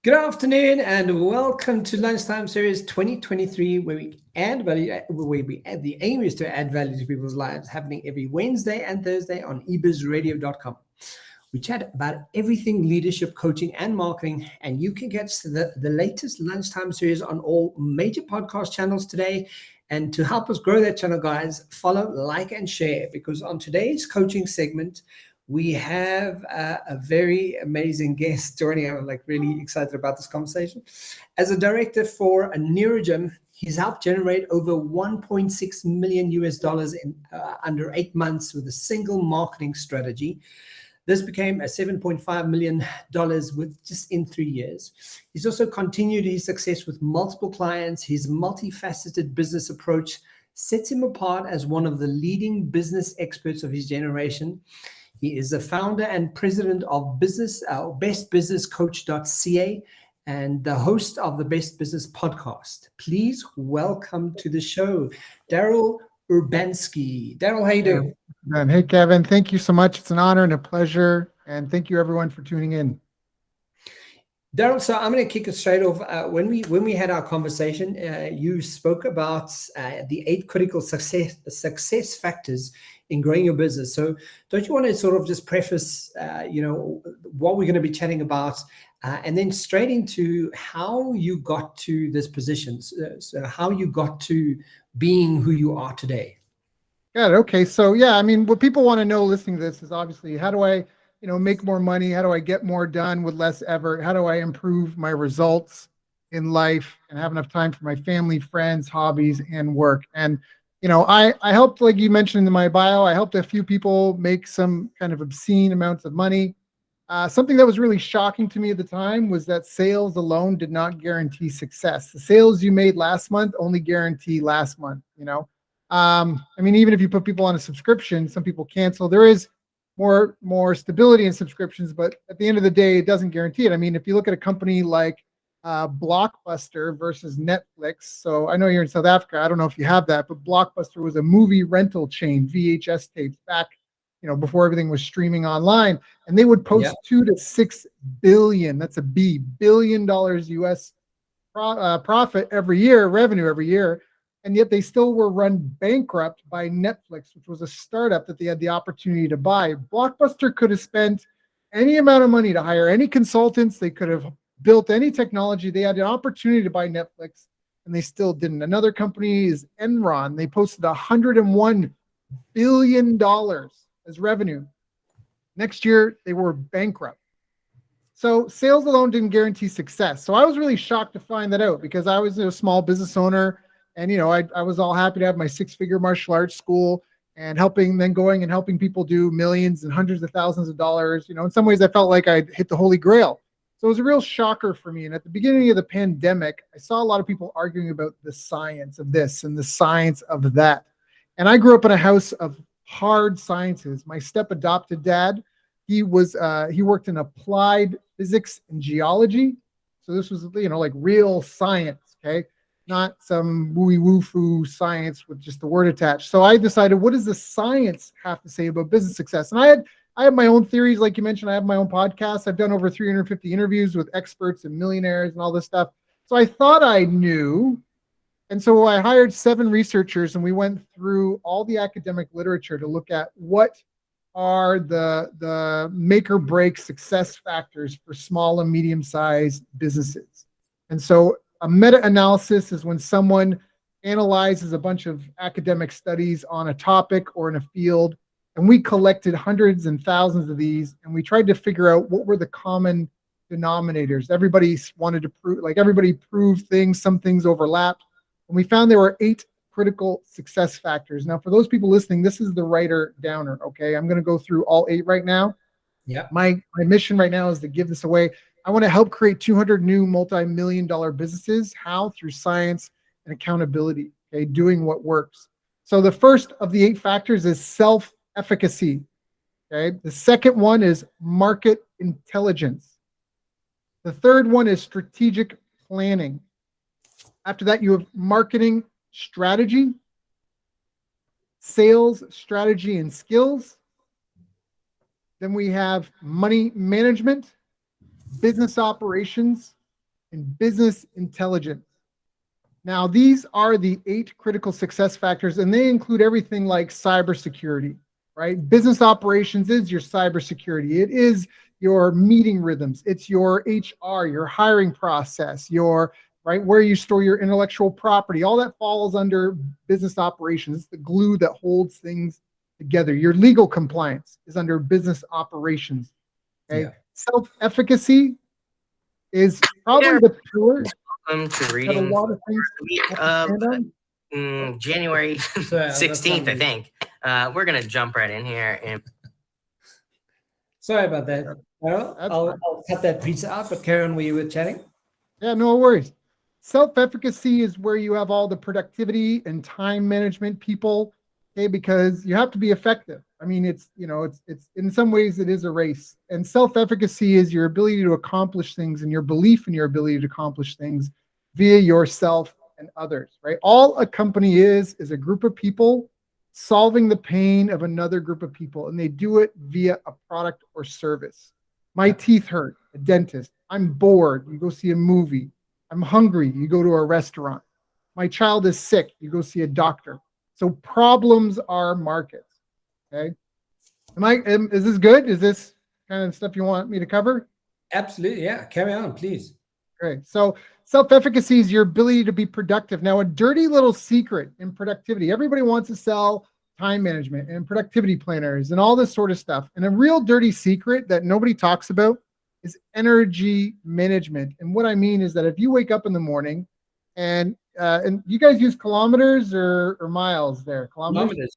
Good afternoon and welcome to Lunchtime Series 2023, where we add value, the aim is to add value to people's lives, happening every Wednesday and Thursday on ebizradio.com. We chat about everything leadership, coaching, and marketing, and you can get the latest Lunchtime Series on all major podcast channels today. And to help us grow that channel, guys, follow, like, and share, because on today's coaching segment, we have a very amazing guest joining. I'm really excited about this conversation. As a director for a Neurogym, he's helped generate over 1.6 million US dollars in under 8 months with a single marketing strategy. This became a $7.5 million with just in 3 years. He's also continued his success with multiple clients. His multifaceted business approach sets him apart as one of the leading business experts of his generation. He is the founder and president of bestbusinesscoach.ca and the host of the Best Business Podcast. Please welcome to the show, Daryl Urbanski. Daryl, how you doing? Hey, Kevin. Thank you so much. It's an honor and a pleasure. And thank you, everyone, for tuning in. Daryl, so I'm going to kick it straight off. When we had our conversation, you spoke about the 8 critical success factors in growing your business. So don't you want to sort of just preface, what we're going to be chatting about, and then straight into how you got to this position, so how you got to being who you are today? Good. Okay. So yeah, I mean, what people want to know listening to this is obviously, how do I, make more money? How do I get more done with less effort? How do I improve my results in life and have enough time for my family, friends, hobbies, and work? And I helped, like you mentioned in my bio, I helped a few people make some kind of obscene amounts of money. Something that was really shocking to me at the time was that sales alone did not guarantee success. The sales you made last month only guarantee last month, even if you put people on a subscription, some people cancel. There is more stability in subscriptions, but at the end of the day, it doesn't guarantee it. I mean, if you look at a company like Blockbuster versus Netflix. So I know you're in South Africa. I don't know if you have that, but Blockbuster was a movie rental chain, VHS tapes back, before everything was streaming online, and they would post 2 to 6 billion. That's billion dollars US profit every year, revenue every year. And yet they still were run bankrupt by Netflix, which was a startup that they had the opportunity to buy. Blockbuster could have spent any amount of money to hire any consultants. They could have built any technology. They had an opportunity to buy Netflix, and they still didn't. Another company is Enron. They posted $101 billion as revenue. Next year, they were bankrupt. So sales alone didn't guarantee success. So I was really shocked to find that out, because I was a small business owner, and I was all happy to have my 6-figure martial arts school and helping people do millions and hundreds of thousands of dollars. In some ways I felt like I'd hit the holy grail. So it was a real shocker for me. And at the beginning of the pandemic, I saw a lot of people arguing about the science of this and the science of that. And I grew up in a house of hard sciences. My step-adopted dad, he worked in applied physics and geology. So this was, like real science, okay? Not some woo-foo science with just the word attached. So I decided, what does the science have to say about business success? And I have my own theories. Like you mentioned, I have my own podcast. I've done over 350 interviews with experts and millionaires and all this stuff. So I thought I knew. And so I hired 7 researchers, and we went through all the academic literature to look at what are the make or break success factors for small and medium-sized businesses. And so a meta-analysis is when someone analyzes a bunch of academic studies on a topic or in a field, and we collected hundreds and thousands of these, and we tried to figure out what were the common denominators. Everybody wanted to prove, everybody proved things, some things overlapped, and we found there were 8 critical success factors. Now, for those people listening, this is the writer downer, okay? I'm going to go through all 8 right now. Yeah. My mission right now is to give this away. I want to help create 200 new multi-million-dollar businesses. How? Through science and accountability, okay? Doing what works. So the first of the 8 factors is self-efficacy, okay? The second one is market intelligence. The third one is strategic planning. After that, you have marketing strategy, sales strategy and skills. Then we have money management, business operations, and business intelligence. Now, these are the 8 critical success factors, and they include everything like cybersecurity, right? Business operations is your cybersecurity. It is your meeting rhythms. It's your HR, your hiring process, your right where you store your intellectual property. All that falls under business operations. It's the glue that holds things together. Your legal compliance is under business operations. Okay. Yeah. Self-efficacy is probably the pillar Welcome to that a reading lot of things week have to of stand on. January Sorry, I've got 16th, I somebody. think. We're going to jump right in here. And Sorry about that. Well, That's I'll, fine. I'll cut that pizza out, but carry on where you were chatting. Yeah, no worries. Self-efficacy is where you have all the productivity and time management people, okay, because you have to be effective. I mean, it's in some ways it is a race. And self-efficacy is your ability to accomplish things and your belief in your ability to accomplish things via yourself and others, right? All a company is a group of people solving the pain of another group of people, and they do it via a product or service. My teeth hurt, a dentist. I'm bored, you go see a movie. I'm hungry, you go to a restaurant. My child is sick, you go see a doctor. So problems are markets. Okay. Is this good? Is this kind of stuff you want me to cover? Absolutely. Yeah. Carry on, please. Great. So self-efficacy is your ability to be productive. Now, a dirty little secret in productivity. Everybody wants to sell time management and productivity planners and all this sort of stuff. And a real dirty secret that nobody talks about is energy management. And what I mean is that if you wake up in the morning and you guys use kilometers or miles there? Kilometers,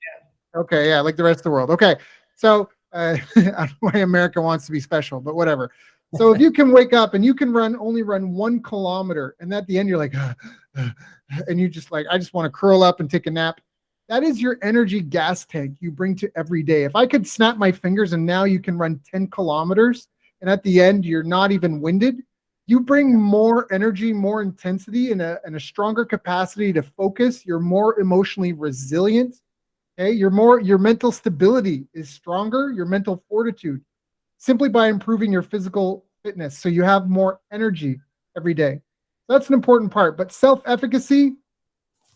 Okay, yeah, like the rest of the world. Okay, so I don't know why America wants to be special, but whatever. So if you can wake up and you can only run 1 kilometer, and at the end you're like, and you just like, I just want to curl up and take a nap. That is your energy gas tank you bring to every day. If I could snap my fingers and now you can run 10 kilometers, and at the end you're not even winded, you bring more energy, more intensity, and a stronger capacity to focus. You're more emotionally resilient. Okay, your mental stability is stronger, your mental fortitude, simply by improving your physical fitness. So you have more energy every day. That's an important part. But self-efficacy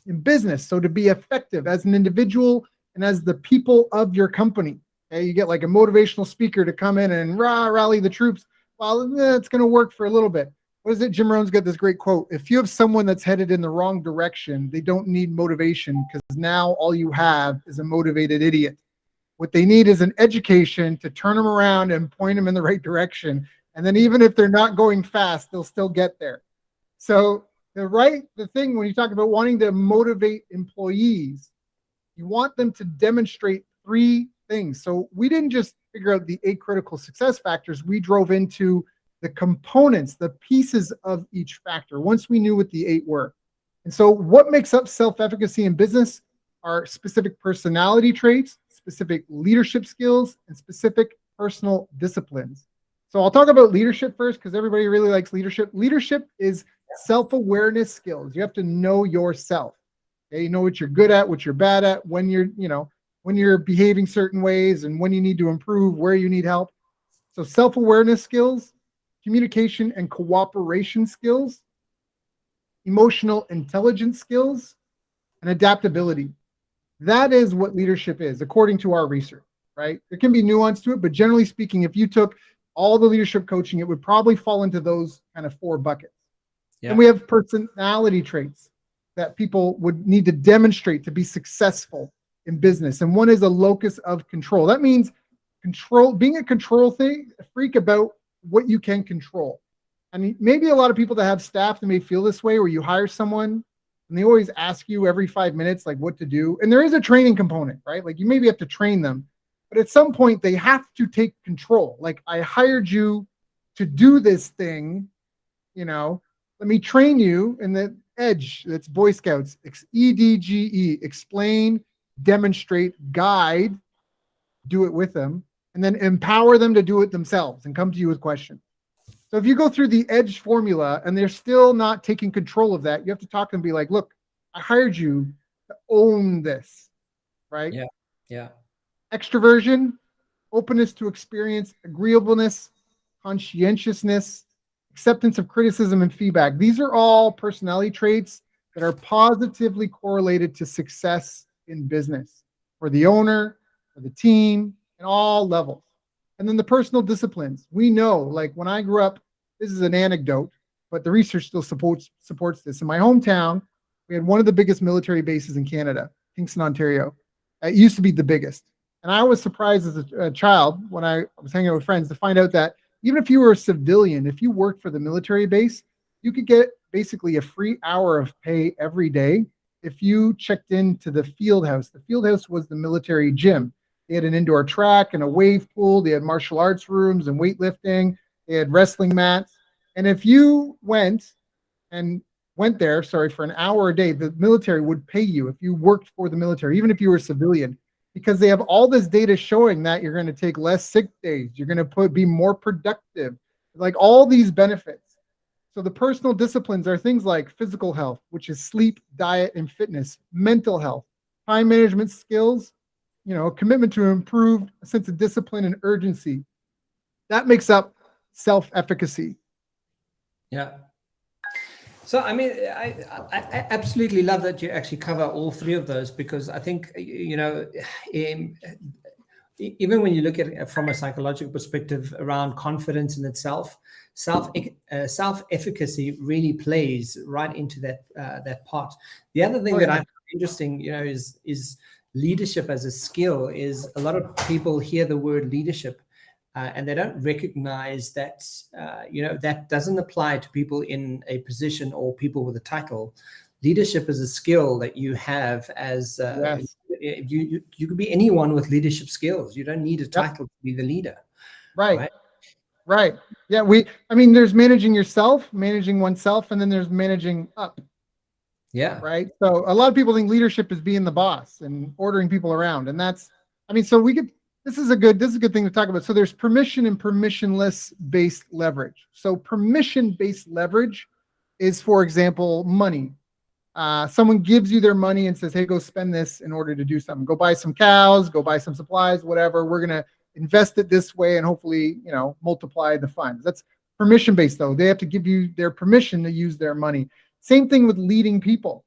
in business, so to be effective as an individual and as the people of your company. Okay, you get like a motivational speaker to come in and rally the troops. Well, it's going to work for a little bit. What is it? Jim Rohn's got this great quote. If you have someone that's headed in the wrong direction, they don't need motivation, because now all you have is a motivated idiot. What they need is an education to turn them around and point them in the right direction. And then even if they're not going fast, they'll still get there. So the thing when you talk about wanting to motivate employees, you want them to demonstrate 3 things. So we didn't just figure out the 8 critical success factors. We drove into the components, the pieces of each factor, once we knew what the 8 were. And so what makes up self-efficacy in business are specific personality traits, specific leadership skills, and specific personal disciplines. So I'll talk about leadership first, because everybody really likes leadership. Leadership is self-awareness skills. You have to know yourself. Okay? You know what you're good at, what you're bad at, when you're behaving certain ways, and when you need to improve, where you need help. So self-awareness skills, communication and cooperation skills, emotional intelligence skills, and adaptability. That is what leadership is, according to our research, right? There can be nuance to it, but generally speaking, if you took all the leadership coaching, it would probably fall into those kind of 4 buckets. Yeah. And we have personality traits that people would need to demonstrate to be successful in business. And one is a locus of control. That means being a control freak about what you can control. I mean, maybe a lot of people that have staff that may feel this way, where you hire someone and they always ask you every 5 minutes, like, what to do. And there is a training component, right? Like, you maybe have to train them, but at some point they have to take control. Like, I hired you to do this thing, let me train you in the EDGE, that's Boy Scouts, EDGE, explain, demonstrate, guide, do it with them, and then empower them to do it themselves and come to you with questions. So if you go through the EDGE formula and they're still not taking control of that, you have to talk to them and be like, look, I hired you to own this, right? Yeah. Extroversion, openness to experience, agreeableness, conscientiousness, acceptance of criticism and feedback. These are all personality traits that are positively correlated to success in business for the owner, for the team, and all levels. And then the personal disciplines. We know, like when I grew up, this is an anecdote, but the research still supports this. In my hometown, we had one of the biggest military bases in Canada, Kingston, Ontario. It used to be the biggest. And I was surprised as a child when I was hanging out with friends to find out that even if you were a civilian, if you worked for the military base, you could get basically a free hour of pay every day if you checked into the field house. The field house was the military gym. They had an indoor track and a wave pool. They had martial arts rooms and weightlifting. They had wrestling mats. And if you went there, for an hour a day, the military would pay you if you worked for the military, even if you were a civilian, because they have all this data showing that you're going to take less sick days. You're going to be more productive, like all these benefits. So the personal disciplines are things like physical health, which is sleep, diet, and fitness, mental health, time management skills, commitment to improve, a sense of discipline and urgency. That makes up self-efficacy. Yeah. So, I mean, I absolutely love that you actually cover all three of those, because I think, even when you look at it from a psychological perspective around confidence in itself, self-efficacy really plays right into that part. The other thing that I find interesting, is leadership as a skill. Is a lot of people hear the word leadership, and they don't recognize that, that doesn't apply to people in a position or people with a title. Leadership is a skill that you have as Yes. You could be anyone with leadership skills. You don't need a title to be the leader. Right. Yeah. There's managing yourself, managing oneself, and then there's managing up. Yeah. Right. So a lot of people think leadership is being the boss and ordering people around. And this is a good thing to talk about. So there's permission and permissionless based leverage. So permission based leverage is, for example, money. Someone gives you their money and says, hey, go spend this in order to do something. Go buy some cows, go buy some supplies, whatever. We're going to invest it this way and hopefully, multiply the funds. That's permission based, though. They have to give you their permission to use their money. Same thing with leading people.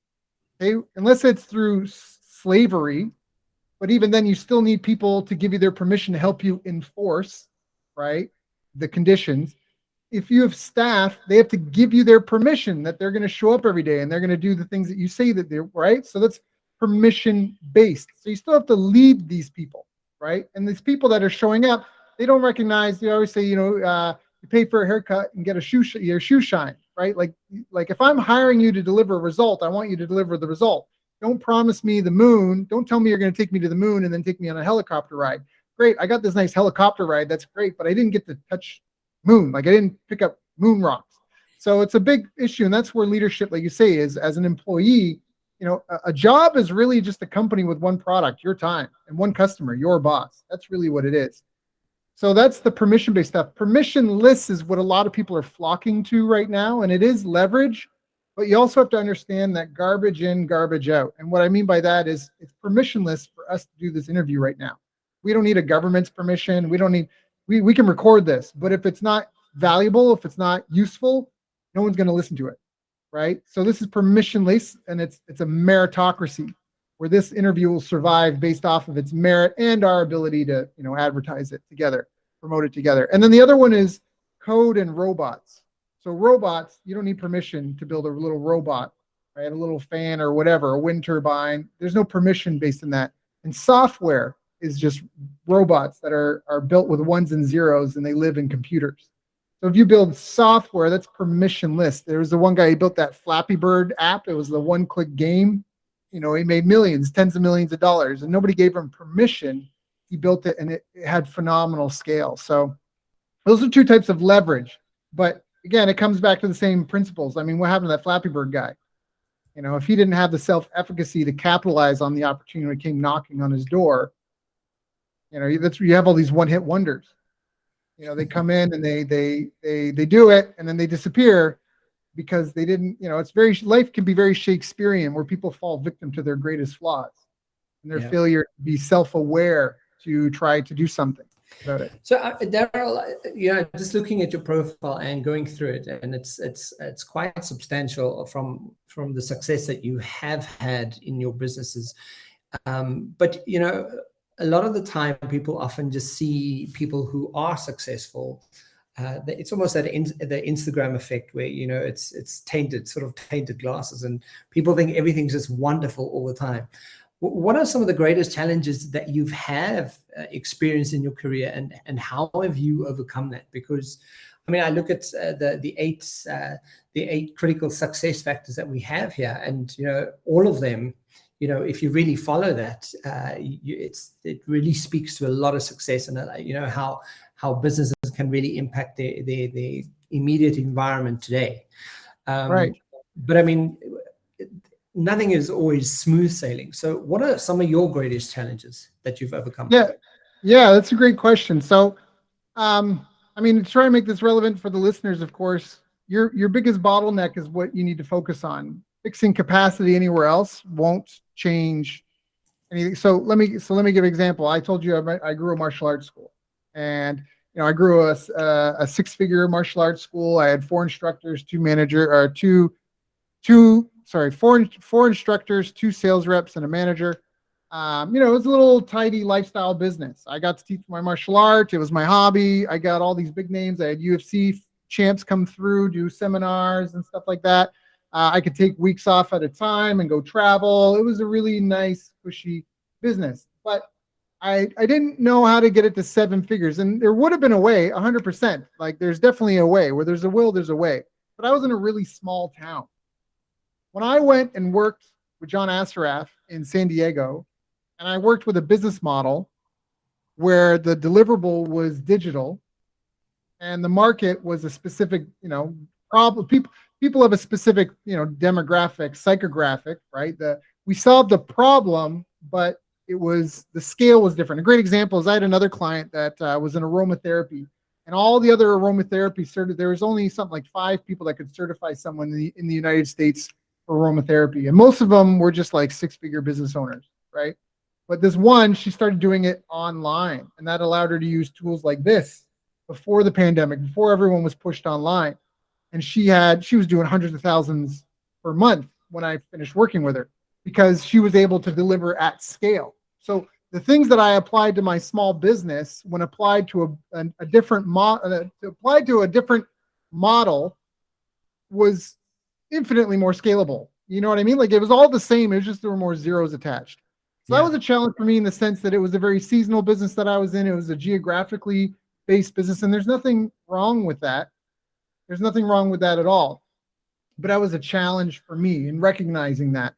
Okay? Unless it's through slavery. But even then, you still need people to give you their permission to help you enforce, right, the conditions. If you have staff, they have to give you their permission that they're going to show up every day and they're going to do the things that you say that they're, right? So that's permission-based. So you still have to lead these people, right? And these people that are showing up, they don't recognize, they always say, you pay for a haircut and get your shoe shine, right? Like if I'm hiring you to deliver a result, I want you to deliver the result. Don't promise me the moon. Don't tell me you're going to take me to the moon and then take me on a helicopter ride. Great. I got this nice helicopter ride. That's great. But I didn't get to touch moon. Like I didn't pick up moon rocks. So it's a big issue. And that's where leadership, like you say, is as an employee, a job is really just a company with one product, your time, and one customer, your boss. That's really what it is. So that's the permission-based stuff. Permissionless is what a lot of people are flocking to right now. And it is leverage. But you also have to understand that garbage in, garbage out. And what I mean by that is it's permissionless for us to do this interview right now. We don't need a government's permission. We can record this, but if it's not valuable, if it's not useful, no one's going to listen to it, right? So this is permissionless, and it's a meritocracy where this interview will survive based off of its merit and our ability to, advertise it together, promote it together. And then the other one is code and robots. So robots, you don't need permission to build a little robot, right? A little fan or whatever, a wind turbine. There's no permission based in that. And software is just robots that are built with ones and zeros, and they live in computers. So if you build software, that's permissionless. There was the one guy who built that Flappy Bird app. It was the one-click game. He made millions, tens of millions of dollars, and nobody gave him permission. He built it, and it had phenomenal scale. So those are two types of leverage. But again, it comes back to the same principles. What happened to that Flappy Bird guy? If he didn't have the self-efficacy to capitalize on the opportunity that came knocking on his door, that's where you have all these one-hit wonders. They come in and they do it, and then they disappear because they didn't. Life can be very Shakespearean, where people fall victim to their greatest flaws and their failure to be self-aware to try to do something. about it. So Daryl, just looking at your profile and going through it, and it's quite substantial from the success that you have had in your businesses. But a lot of the time, people often just see people who are successful. It's almost the Instagram effect where it's tainted, sort of tainted glasses, and people think everything's just wonderful all the time. What are some of the greatest challenges that you've experienced in your career, and how have you overcome that? Because I look at the eight critical success factors that we have here, and all of them, if you really follow that, it really speaks to a lot of success, and how businesses can really impact the immediate environment today. Right. But nothing is always smooth sailing. So what are some of your greatest challenges that you've overcome? Yeah, that's a great question. So, to try and make this relevant for the listeners, of course, your biggest bottleneck is what you need to focus on. Fixing capacity anywhere else won't change anything. So let me give an example. I told you I grew a martial arts school, and I grew a six-figure martial arts school. I had four instructors, four instructors, two sales reps, and a manager. It was a little tidy lifestyle business. I got to teach my martial art. It was my hobby. I got all these big names. I had UFC champs come through, do seminars and stuff like that. I could take weeks off at a time and go travel. It was a really nice, cushy business. But I didn't know how to get it to seven figures. And there would have been a way, 100%. Like, there's definitely a way. Where there's a will, there's a way. But I was in a really small town. When I went and worked with John Assaraf in San Diego, and I worked with a business model where the deliverable was digital and the market was a specific, problem. People have a specific, demographic, psychographic, right? We solved the problem, but the scale was different. A great example is I had another client that was in aromatherapy, and all the other aromatherapy there was only something like 5 people that could certify someone in the United States for aromatherapy. And most of them were just like 6-figure business owners, right? But this one, she started doing it online, and that allowed her to use tools like this before the pandemic, before everyone was pushed online. And she was doing hundreds of thousands per month when I finished working with her, because she was able to deliver at scale. So the things that I applied to my small business, when applied to a different model, was infinitely more scalable. You know what I mean? Like, it was all the same. It was just there were more zeros attached. So that was a challenge for me in the sense that it was a very seasonal business that I was in. It was a geographically based business, and there's nothing wrong with that. There's nothing wrong with that at all. But that was a challenge for me in recognizing that.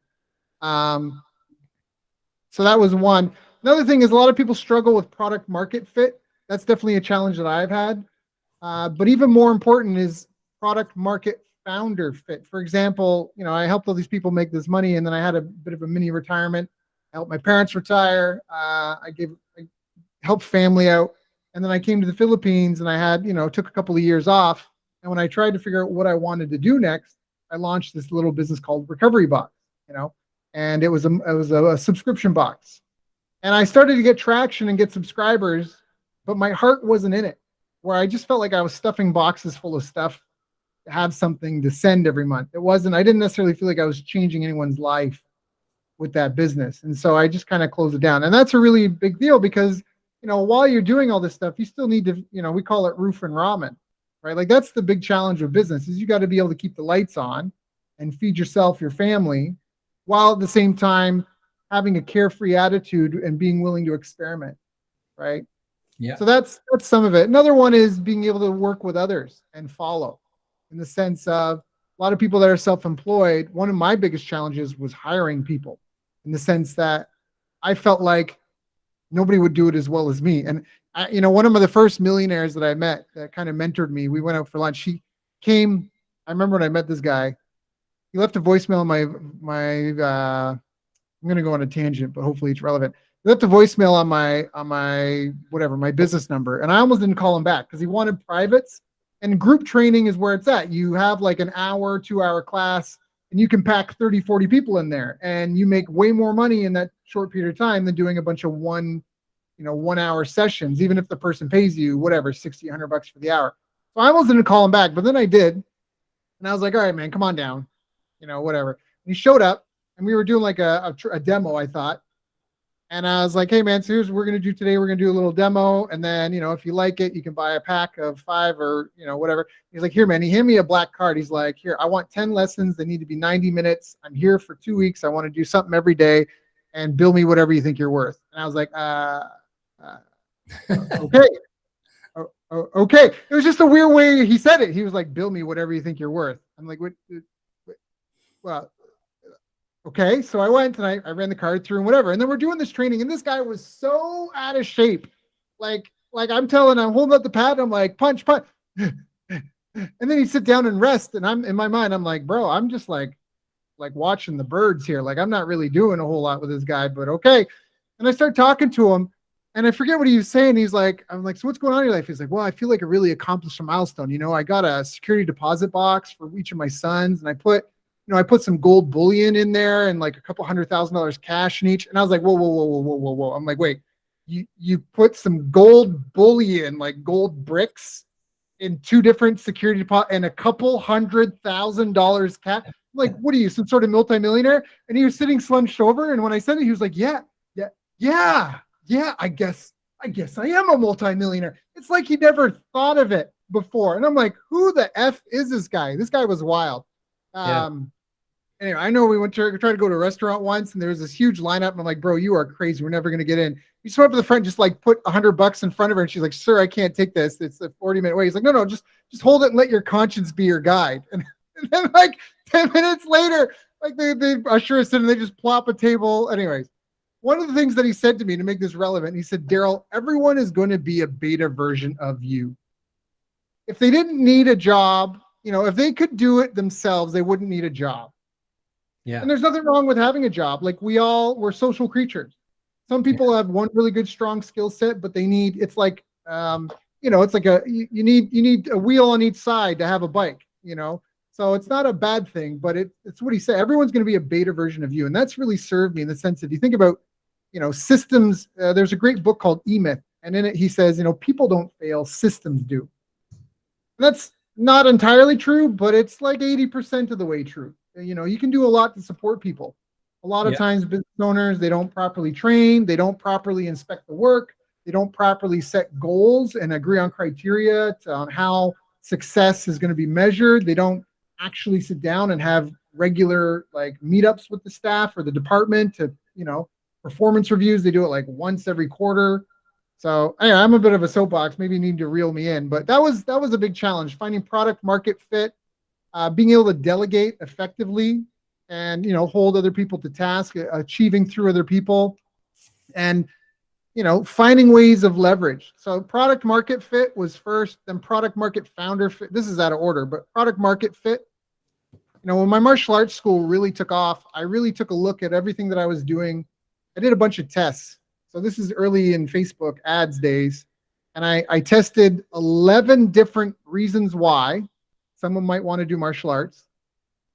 So that was one. Another thing is a lot of people struggle with product market fit. That's definitely a challenge that I've had. But even more important is product market founder fit. For example, I helped all these people make this money, and then I had a bit of a mini retirement. I helped my parents retire. I helped family out. And then I came to the Philippines, and I had, took a couple of years off. And when I tried to figure out what I wanted to do next, I launched this little business called Recovery Box, and it was a subscription box. And I started to get traction and get subscribers, but my heart wasn't in it, where I just felt like I was stuffing boxes full of stuff to have something to send every month. I didn't necessarily feel like I was changing anyone's life with that business. And so I just kind of closed it down. And that's a really big deal because, while you're doing all this stuff, you still need to, we call it roof and ramen, right? Like, that's the big challenge with business is you got to be able to keep the lights on and feed yourself, your family, while at the same time having a carefree attitude and being willing to experiment, right? Yeah. So that's some of it. Another one is being able to work with others and follow, in the sense of a lot of people that are self-employed. One of my biggest challenges was hiring people, in the sense that I felt like nobody would do it as well as me. And one of the first millionaires that I met that kind of mentored me, we went out for lunch. He came, I remember when I met this guy, he left a voicemail on my I'm going to go on a tangent, but hopefully it's relevant. He left a voicemail on my business number. And I almost didn't call him back because he wanted privates, and group training is where it's at. You have like an hour, 2-hour class, and you can pack 30, 40 people in there, and you make way more money in that short period of time than doing a bunch of one 1 hour sessions, even if the person pays you, whatever, 60, $100 for the hour. So I almost didn't call him back, but then I did. And I was like, all right, man, come on down, whatever. And he showed up and we were doing like a demo, I thought. And I was like, hey, man, so here's what we're going to do today. We're going to do a little demo. And then, if you like it, you can buy a pack of 5 or, whatever. He's like, here, man, he handed me a black card. He's like, here, I want 10 lessons. They need to be 90 minutes. I'm here for 2 weeks. I want to do something every day and bill me whatever you think you're worth. And I was like, okay. Okay. It was just a weird way he said it. He was like, bill me whatever you think you're worth. I'm like, what? Well, okay. So I went and I ran the card through and whatever. And then we're doing this training. And this guy was so out of shape. Like I'm holding up the pad. And I'm like, punch. And then he'd sit down and rest. And I'm in my mind, I'm like, bro, I'm just like watching the birds here. Like, I'm not really doing a whole lot with this guy, but okay. And I start talking to him. And I forget what he was saying. I'm like, so what's going on in your life? He's like, well, I feel like I really accomplished a milestone. I got a security deposit box for each of my sons. And I put some gold bullion in there and like a couple $100,000 cash in each. And I was like, whoa. I'm like, wait, you put some gold bullion, like gold bricks in 2 different security deposit and a couple $100,000 cash. I'm like, what are you, some sort of multimillionaire? And he was sitting slunched over. And when I said it, he was like, yeah, I guess I am a multimillionaire. It's like he never thought of it before. And I'm like, who the F is this guy? This guy was wild. Anyway, I know we tried to go to a restaurant once and there was this huge lineup. And I'm like, bro, you are crazy. We're never going to get in. He went up to the front, just like put $100 in front of her. And she's like, sir, I can't take this. It's a 40-minute wait. He's like, no, just hold it and let your conscience be your guide. And then like 10 minutes later, like the usher is sitting, they just plop a table. Anyways, one of the things that he said to me to make this relevant, he said, Daryl, everyone is going to be a beta version of you. If they didn't need a job, if they could do it themselves, they wouldn't need a job. Yeah. And there's nothing wrong with having a job. Like we're social creatures. Some people have one really good, strong skill set, but you need a wheel on each side to have a bike, So it's not a bad thing, but it's what he said. Everyone's going to be a beta version of you. And that's really served me in the sense that if you think about, systems, there's a great book called E-Myth. And in it, he says, people don't fail, systems do. And that's not entirely true, but it's like 80% of the way true. You can do a lot to support people. A lot of times business owners, they don't properly train. They don't properly inspect the work. They don't properly set goals and agree on criteria on how success is going to be measured. They don't actually sit down and have regular like meetups with the staff or the department to, performance reviews. They do it like once every quarter. So anyway, I'm a bit of a soapbox. Maybe you need to reel me in, but that was a big challenge, finding product market fit, being able to delegate effectively and, hold other people to task, achieving through other people and, finding ways of leverage. So product market fit was first, then product market founder fit. This is out of order, but product market fit. When my martial arts school really took off, I really took a look at everything that I was doing. I did a bunch of tests. So this is early in Facebook ads days. And I tested 11 different reasons why someone might want to do martial arts.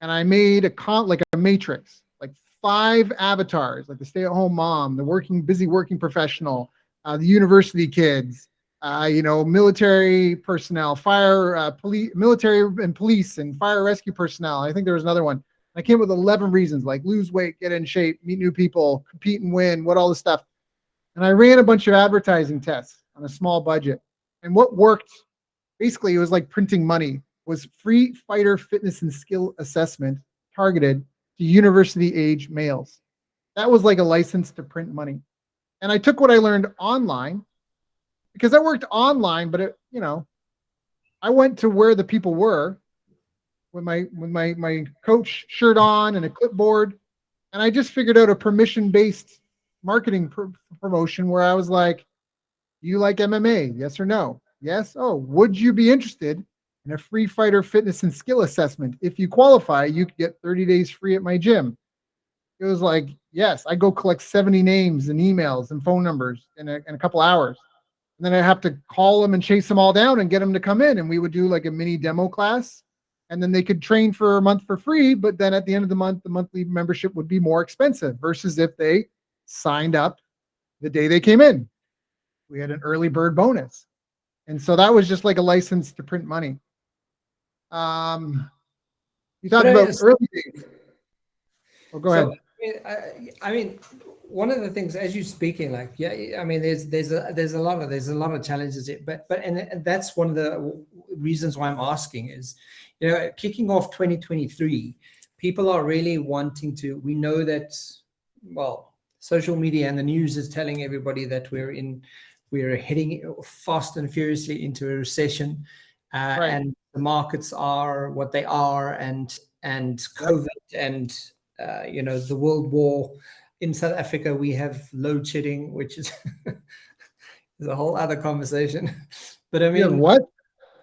And I made a matrix, like 5 avatars, like the stay-at-home mom, the busy working professional, the university kids, military personnel, military and police and fire rescue personnel. I think there was another one. I came with 11 reasons, like lose weight, get in shape, meet new people, compete and win, all this stuff. And I ran a bunch of advertising tests on a small budget. And what worked, basically, it was like printing money, was free fighter fitness and skill assessment targeted to university-age males. That was like a license to print money. And I took what I learned online, because I worked online, but I went to where the people were with my coach shirt on and a clipboard. And I just figured out a permission-based marketing promotion where I was like, do you like MMA? Yes or no? Yes. Oh, would you be interested in a free fighter fitness and skill assessment? If you qualify, you could get 30 days free at my gym. It was like, yes, I go collect 70 names and emails and phone numbers in a couple hours. And then I have to call them and chase them all down and get them to come in. And we would do like a mini demo class. And then they could train for a month for free. But then at the end of the month, the monthly membership would be more expensive versus if they signed up the day they came in. We had an early bird bonus. And so that was just like a license to print money. You talked about early days. Oh, go ahead. I mean, one of the things as you're speaking, like, yeah, I mean, there's a lot of challenges, and that's one of the reasons why I'm asking is, kicking off 2023, people are really wanting to. We know that, well, social media and the news is telling everybody that we're heading fast and furiously into a recession, Right. and the markets are what they are, and COVID and the world war. In South Africa, we have load shedding, which is is a whole other conversation. But I You have mean, what?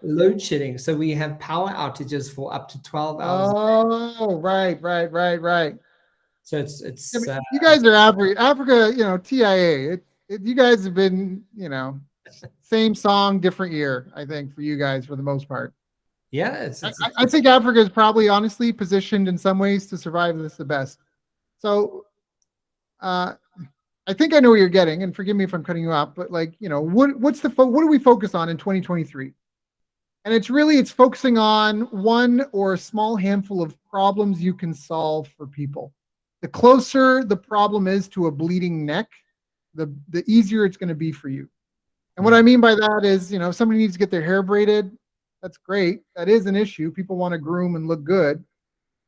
load shedding. So we have power outages for up to 12 hours. Oh, right. So it's Yeah, you guys are Africa, TIA. You guys have been, same song, different year, I think, for you guys for the most part. yeah. I think Africa is probably honestly positioned in some ways to survive this the best. So I think I know where you're getting, and forgive me if I'm cutting you off, but what do we focus on in 2023? And it's focusing on one or a small handful of problems you can solve for people. The closer the problem is to a bleeding neck, the easier it's going to be for you. And what I mean by that is, if somebody needs to get their hair braided, that's great. That is an issue. People want to groom and look good.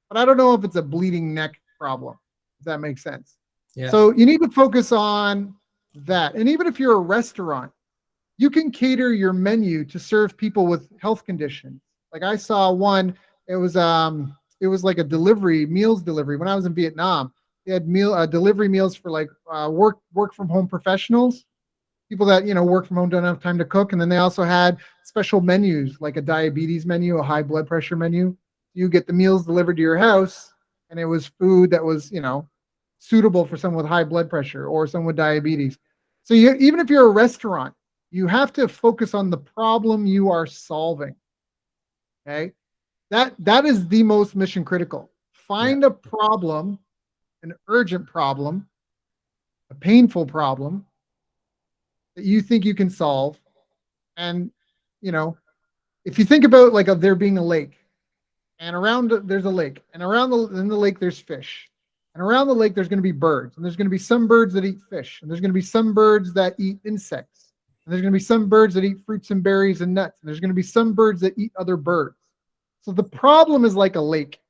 But I don't know if it's a bleeding neck problem, if that makes sense. Yeah. So you need to focus on that. And even if you're a restaurant, you can cater your menu to serve people with health conditions. Like I saw one, it was like a meals delivery. When I was in Vietnam, they had delivery meals for like work from home professionals, people that work from home, don't have time to cook. And then they also had special menus, like a diabetes menu, a high blood pressure menu. You get the meals delivered to your house, and it was food that was suitable for someone with high blood pressure or someone with diabetes. So even if you're a restaurant, you have to focus on the problem you are solving. Okay, that is the most mission critical. Find a problem, an urgent problem, a painful problem that you think you can solve. And if you think about like there being a lake, and there's a lake, and in the lake there's fish, and around the lake there's going to be birds, and there's going to be some birds that eat fish, and there's going to be some birds that eat insects, and there's going to be some birds that eat fruits and berries and nuts, and there's going to be some birds that eat other birds. So the problem is like a lake.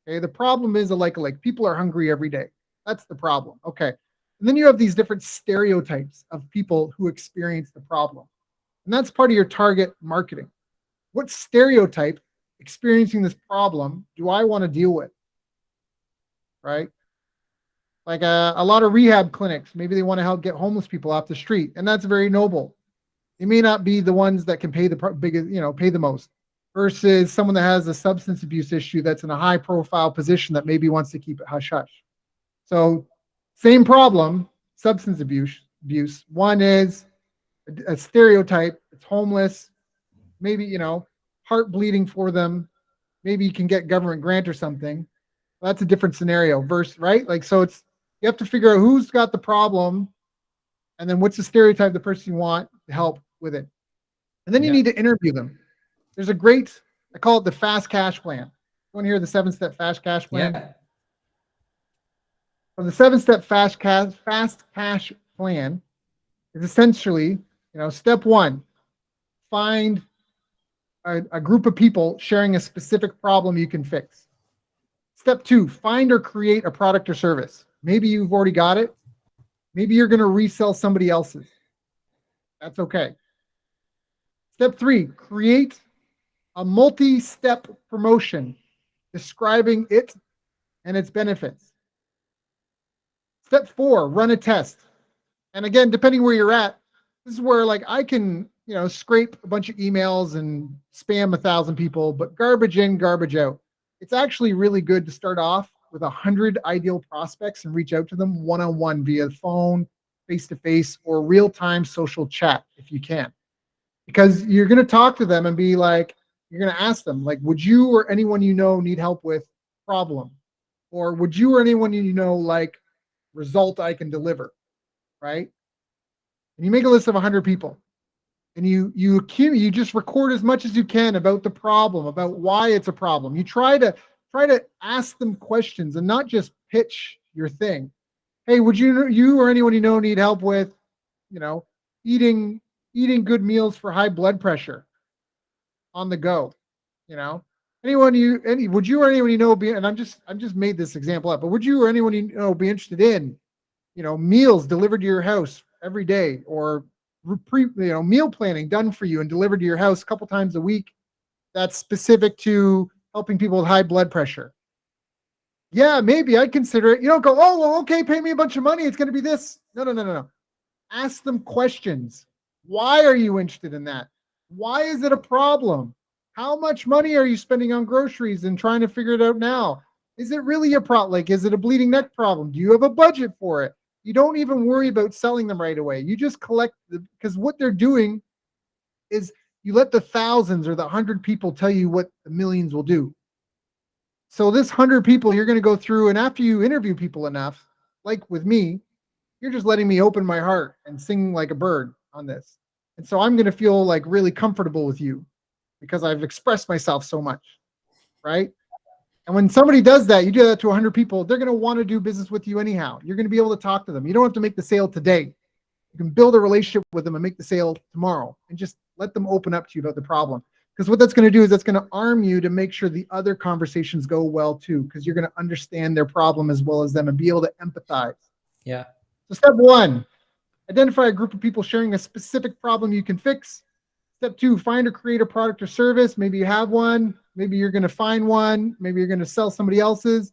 Okay, the problem is like a lake. People are hungry every day. That's the problem. Okay. And then you have these different stereotypes of people who experience the problem. And that's part of your target marketing. What stereotype experiencing this problem do I want to deal with? Right? Like a lot of rehab clinics, maybe they want to help get homeless people off the street, and that's very noble. They may not be the ones that can pay the biggest, pay the most, versus someone that has a substance abuse issue that's in a high profile position that maybe wants to keep it hush hush. So same problem, substance abuse. One is a stereotype. It's homeless. Maybe, heart bleeding for them. Maybe you can get government grant or something. That's a different scenario right? Like, so you have to figure out who's got the problem, and then what's the stereotype the person you want to help with it. And then you need to interview them. There's I call it the fast cash plan. You want to hear the 7-step fast cash plan? Yeah. So the 7-step fast cash plan is essentially, step 1, find a group of people sharing a specific problem you can fix. Step 2, find or create a product or service. Maybe you've already got it. Maybe you're going to resell somebody else's. That's okay. Step 3, create a multi-step promotion describing it and its benefits. Step 4, run a test. And again, depending where you're at, this is where like I can, scrape a bunch of emails and spam 1,000 people, but garbage in, garbage out. It's actually really good to start off with 100 ideal prospects and reach out to them one-on-one via phone, face-to-face, or real-time social chat if you can. Because you're going to talk to them and be like, you're going to ask them, like, would you or anyone you know need help with problem? Or would you or anyone you know like result I can deliver, right? and you make a list of 100 people, and you just record as much as you can about the problem, about why it's a problem. You try to ask them questions and not just pitch your thing. Hey, would you or anyone you know need help with, eating good meals for high blood pressure on the go? Would you or anyone you know be, and I'm just made this example up, but would you or anyone you know be interested in, meals delivered to your house every day, or meal planning done for you and delivered to your house a couple times a week that's specific to helping people with high blood pressure? Yeah, maybe I'd consider it. You don't go, oh, well, okay, pay me a bunch of money, it's going to be this. No. Ask them questions. Why are you interested in that? Why is it a problem? How much money are you spending on groceries and trying to figure it out now? Is it really a problem? Like, is it a bleeding neck problem? Do you have a budget for it? You don't even worry about selling them right away. You just collect because what they're doing is you let the thousands or the 100 people tell you what the millions will do. So this 100 people you're going to go through, and after you interview people enough, like with me, you're just letting me open my heart and sing like a bird on this. And so I'm going to feel like really comfortable with you because I've expressed myself so much, right? And when somebody does that, you do that to 100 people, they're going to want to do business with you anyhow. You're going to be able to talk to them. You don't have to make the sale today. You can build a relationship with them and make the sale tomorrow and just let them open up to you about the problem. Because what that's going to do is that's going to arm you to make sure the other conversations go well too, because you're going to understand their problem as well as them and be able to empathize. Yeah. So step 1, identify a group of people sharing a specific problem you can fix. Step 2, find or create a product or service. Maybe you have one. Maybe you're going to find one. Maybe you're going to sell somebody else's,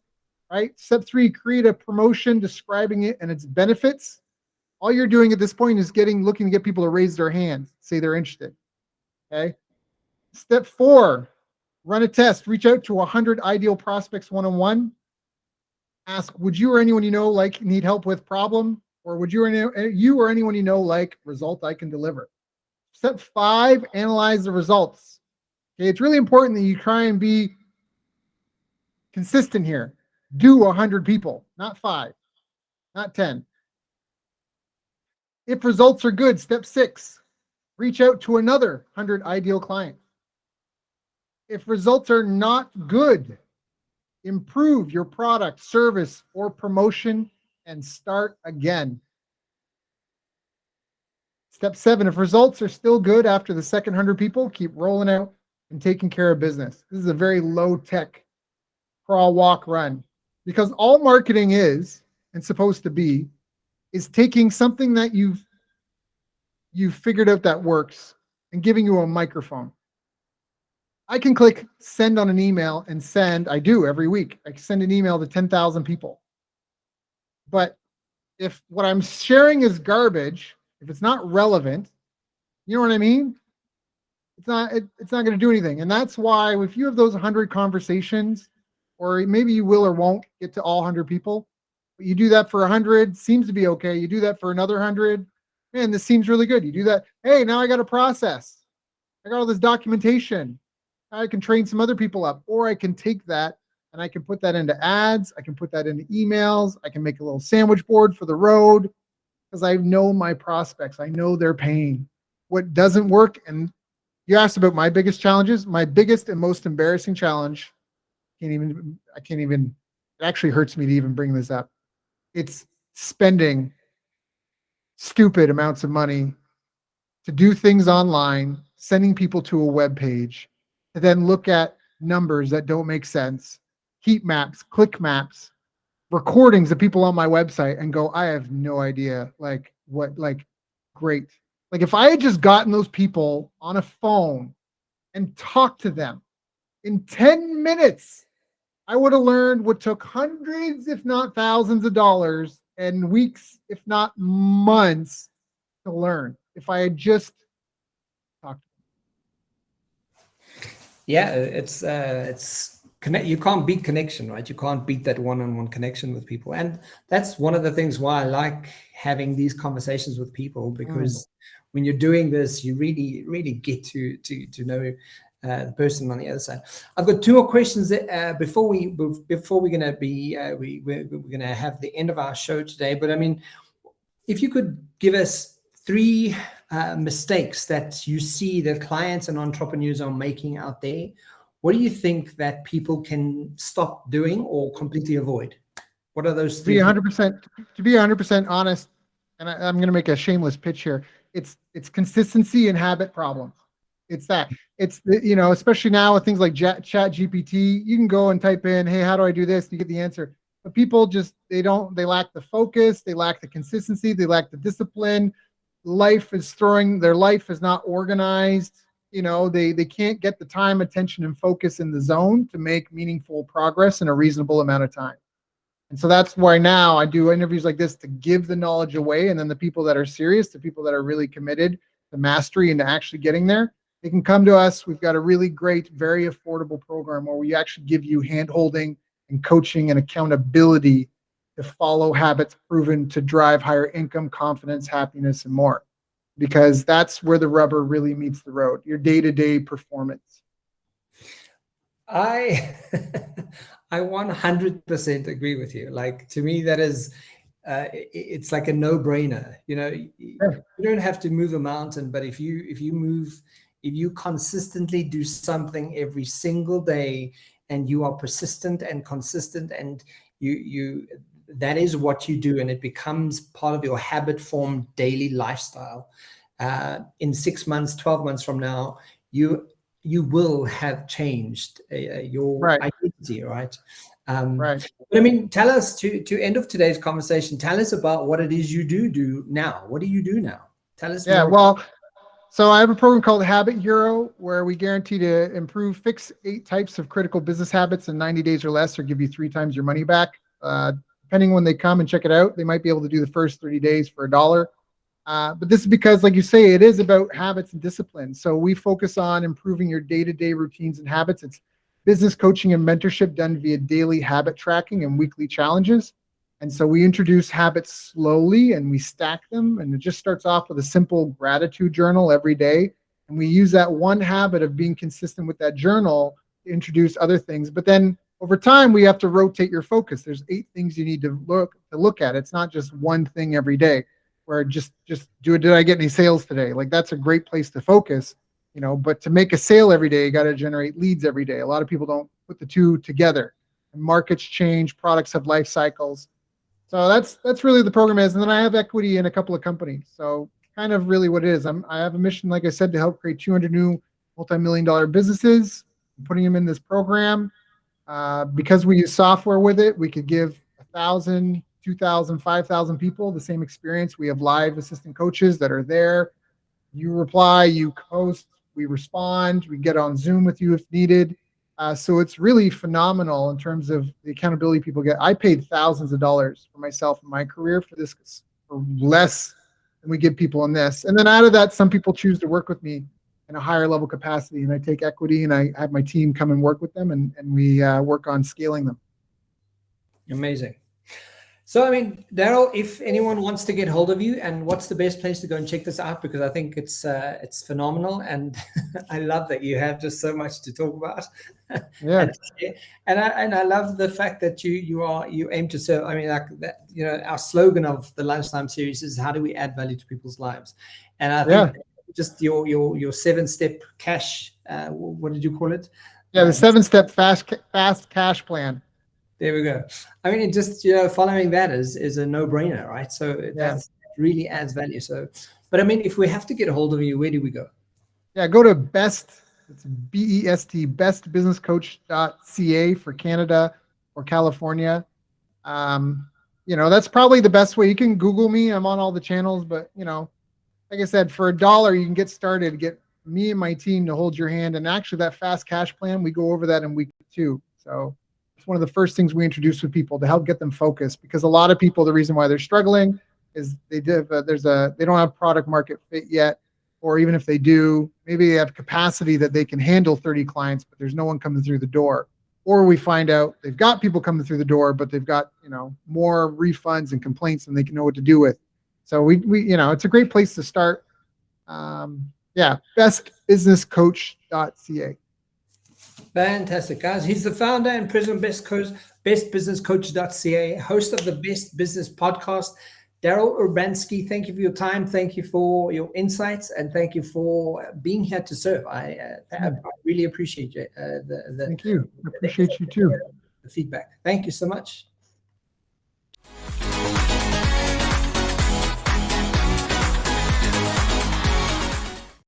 right? Step 3, create a promotion describing it and its benefits. All you're doing at this point is looking to get people to raise their hands, say they're interested, okay? Step 4, run a test. Reach out to 100 ideal prospects one-on-one. Ask, would you or anyone you know need help with problem? Or would you or anyone you know like result I can deliver? Step 5, analyze the results. Okay, it's really important that you try and be consistent here. Do 100 people, not 5, not 10. If results are good, step 6, reach out to another 100 ideal clients. If results are not good, improve your product, service, or promotion and start again. Step 7, if results are still good after the second 100 people, keep rolling out and taking care of business. This is a very low tech crawl, walk, run, because all marketing is and supposed to be is taking something that you've figured out that works and giving you a microphone. I can click send on an email and send. I do every week. I send an email to 10,000 people. But if what I'm sharing is garbage, if it's not relevant, you know what I mean? It's not going to do anything. And that's why if you have those 100 conversations, or maybe you will or won't get to all 100 people, but you do that for 100, seems to be okay. You do that for another 100, man, this seems really good. You do that. Hey, now I got a process. I got all this documentation. I can train some other people up, or I can take that and I can put that into ads. I can put that into emails. I can make a little sandwich board for the road because I know my prospects. I know their pain. What doesn't work, and you asked about my biggest challenges. My biggest and most embarrassing challenge, it actually hurts me to even bring this up. It's spending stupid amounts of money to do things online, sending people to a web page, to then look at numbers that don't make sense, heat maps, click maps, recordings of people on my website, and go, I have no idea, great. Like if I had just gotten those people on a phone and talked to them in 10 minutes, I would have learned what took hundreds, if not thousands of dollars and weeks, if not months to learn. If I had just talked. Yeah, it's connect. You can't beat connection, right? You can't beat that one-on-one connection with people, and that's one of the things why I like having these conversations with people, because when you're doing this, you really get to know the person on the other side. I've got 2 more questions that, before we're gonna be we're gonna have the end of our show today. But I mean, if you could give us 3 mistakes that you see that clients and entrepreneurs are making out there, what do you think that people can stop doing or completely avoid? What are those To be 3 things? 100%, to be 100% honest, and I'm going to make a shameless pitch here. It's consistency and habit problems. It's that. It's especially now with things like Chat GPT, you can go and type in, "Hey, how do I do this?" You get the answer. But people just they lack the focus, they lack the consistency, they lack the discipline. Their life is not organized. They can't get the time, attention, and focus in the zone to make meaningful progress in a reasonable amount of time. And so that's why now I do interviews like this to give the knowledge away. And then the people that are serious, the people that are really committed to mastery and to actually getting there, they can come to us. We've got a really great, very affordable program where we actually give you hand-holding and coaching and accountability to follow habits proven to drive higher income, confidence, happiness, and more. Because that's where the rubber really meets the road, your day-to-day performance. I I 100% agree with you. Like, to me, that is it's like a no-brainer. You don't have to move a mountain, but if you consistently do something every single day, and you are persistent and consistent, and you that is what you do, and it becomes part of your habit formed daily lifestyle. In 6 months, 12 months from now, you will have changed your identity, right? Right. But I mean, tell us to end of today's conversation. Tell us about what it is you do now. What do you do now? Tell us. Yeah. more. Well, so I have a program called Habit Hero where we guarantee to fix 8 types of critical business habits in 90 days or less, or give you 3 times your money back. Depending when they come and check it out, they might be able to do the first 30 days for $1. But this is because, like you say, it is about habits and discipline. So we focus on improving your day-to-day routines and habits. It's business coaching and mentorship done via daily habit tracking and weekly challenges. And so we introduce habits slowly and we stack them. And it just starts off with a simple gratitude journal every day. And we use that one habit of being consistent with that journal to introduce other things. But then over time, we have to rotate your focus. There's 8 things you need to look at. It's not just one thing every day, where just did I get any sales today? Like, that's a great place to focus, but to make a sale every day, you got to generate leads every day. A lot of people don't put the 2 together. And markets change, products have life cycles. So that's really the program is. And then I have equity in a couple of companies. So kind of really what it is. I have a mission, like I said, to help create 200 new multi-million-dollar businesses. I'm putting them in this program. Because we use software with it, we could give 1,000, 2,000, 5,000 people the same experience. We have live assistant coaches that are there. You reply, you host, we respond, we get on Zoom with you if needed. So it's really phenomenal in terms of the accountability people get. I paid thousands of dollars for myself in my career for this, for less than we give people in this. And then out of that, some people choose to work with me in a higher level capacity, and I take equity and I have my team come and work with them, and we work on scaling them. Amazing. So, I mean, Daryl, if anyone wants to get hold of you, and what's the best place to go and check this out? Because I think it's phenomenal, and I love that you have just so much to talk about. Yeah. and I love the fact that you aim to serve. I mean, like that, our slogan of the Lunchtime series is, how do we add value to people's lives? And I think just your 7-step cash, what did you call it? Yeah, the 7-step fast cash plan. There we go. I mean, it just, following that is a no-brainer, right? So that really adds value. So, but I mean, if we have to get a hold of you, where do we go? Yeah, go to it's BEST, bestbusinesscoach.ca for Canada or California. That's probably the best way. You can Google me. I'm on all the channels, but like I said, for $1, you can get started, get me and my team to hold your hand. And actually that fast cash plan, we go over that in week 2. So it's one of the first things we introduce with people to help get them focused, because a lot of people, the reason why they're struggling is they don't have product market fit yet. Or even if they do, maybe they have capacity that they can handle 30 clients, but there's no one coming through the door. Or we find out they've got people coming through the door, but they've got, more refunds and complaints than they can know what to do with. So we it's a great place to start. Bestbusinesscoach.ca. Fantastic, guys. He's the founder and president of bestbusinesscoach.ca, host of the Best Business Podcast. Daryl Urbanski, thank you for your time. Thank you for your insights, and thank you for being here to serve. I really appreciate it. Thank you. I appreciate you too. The feedback. Thank you so much.